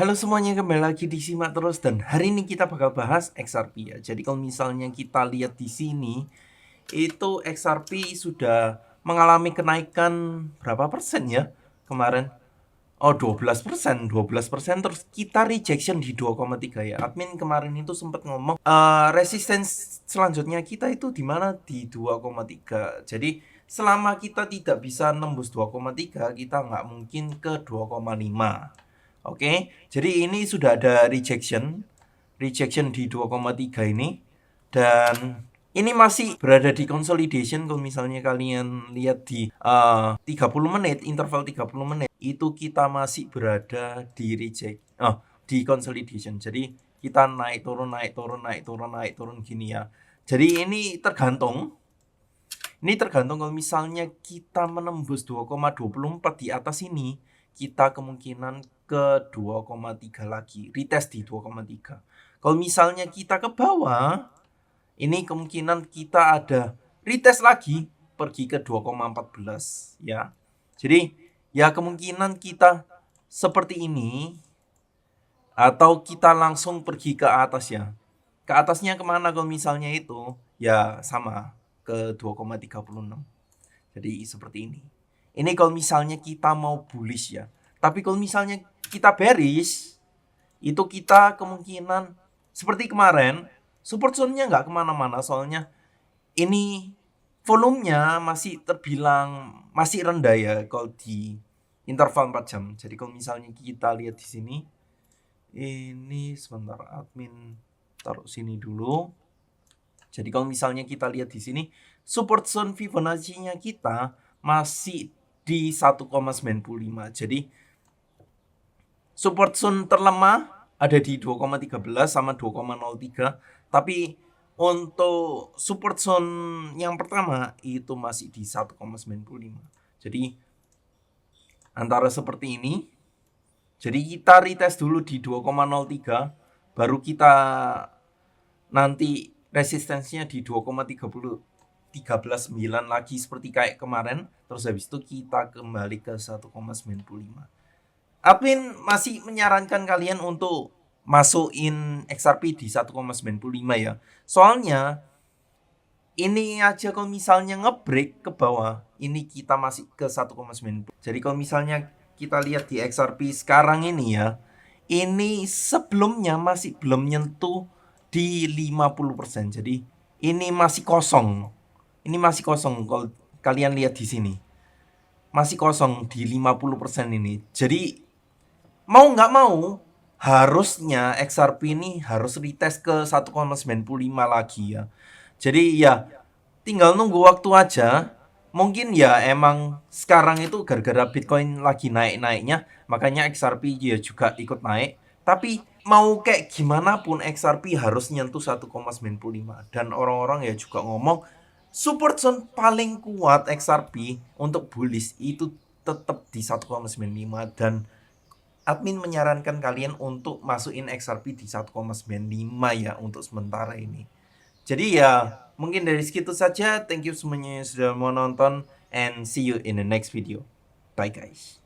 Halo semuanya, kembali lagi di Simak Terus dan hari ini kita bakal bahas XRP ya. Jadi kalau misalnya kita lihat di sini, itu XRP sudah mengalami kenaikan berapa persen ya kemarin? Oh, 12%, 12% terus kita rejection di 2,3 ya. Admin kemarin itu sempat ngomong resistance selanjutnya kita itu di mana di 2,3. Jadi selama kita tidak bisa nembus 2,3, kita nggak mungkin ke 2,5. Oke, jadi ini sudah ada rejection di 2,3 ini, dan ini masih berada di consolidation. Kalau misalnya kalian lihat di 30 menit, interval 30 menit, itu kita masih berada di di consolidation. Jadi kita naik turun, naik turun, naik turun, naik turun gini ya. Jadi ini tergantung kalau misalnya kita menembus 2,24 di atas ini, kita kemungkinan ke 2,3 lagi, retest di 2,3. Kalau misalnya kita ke bawah, ini kemungkinan kita ada retest lagi, pergi ke 2,14 ya. Jadi ya kemungkinan kita seperti ini, atau kita langsung pergi ke atas ya. Ke atasnya kemana kalau misalnya itu? Ya sama, ke 2,36. Jadi seperti ini. Ini kalau misalnya kita mau bullish ya. Tapi kalau misalnya kita bearish, itu kita kemungkinan seperti kemarin, support zone-nya nggak kemana-mana. Soalnya ini volumenya masih terbilang masih rendah ya kalau di interval 4 jam. Jadi kalau misalnya kita lihat di sini, ini sebentar, admin taruh sini dulu. Jadi kalau misalnya kita lihat di sini, support zone Fibonacci-nya kita masih di 1,95. Jadi support zone terlemah ada di 2,13 sama 2,03. Tapi untuk support zone yang pertama itu masih di 1,95. Jadi antara seperti ini. Jadi kita retest dulu di 2,03, baru kita nanti resistensinya di 2,13 lagi seperti kayak kemarin. Terus habis itu kita kembali ke 1,95. Admin masih menyarankan kalian untuk masukin XRP di 1,95 ya. Soalnya ini aja kalau misalnya ngebreak ke bawah, ini kita masih ke 1,90. Jadi kalau misalnya kita lihat di XRP sekarang ini ya, ini sebelumnya masih belum nyentuh di 50%. Jadi ini masih kosong. Ini masih kosong kalau kalian lihat di sini. Masih kosong di 50% ini. Jadi mau nggak mau, harusnya XRP ini harus retest ke 1,95 lagi ya. Jadi ya tinggal nunggu waktu aja. Mungkin ya emang sekarang itu gara-gara Bitcoin lagi naik-naiknya, makanya XRP ya juga ikut naik. Tapi mau kayak gimana pun XRP harus nyentuh 1,95. Dan orang-orang ya juga ngomong support zone paling kuat XRP untuk bullish itu tetap di 1,95. Dan admin menyarankan kalian untuk masukin XRP di 1,95 ya untuk sementara ini. Jadi ya mungkin dari segitu saja. Thank you semuanya yang sudah mau nonton, and see you in the next video. Bye guys.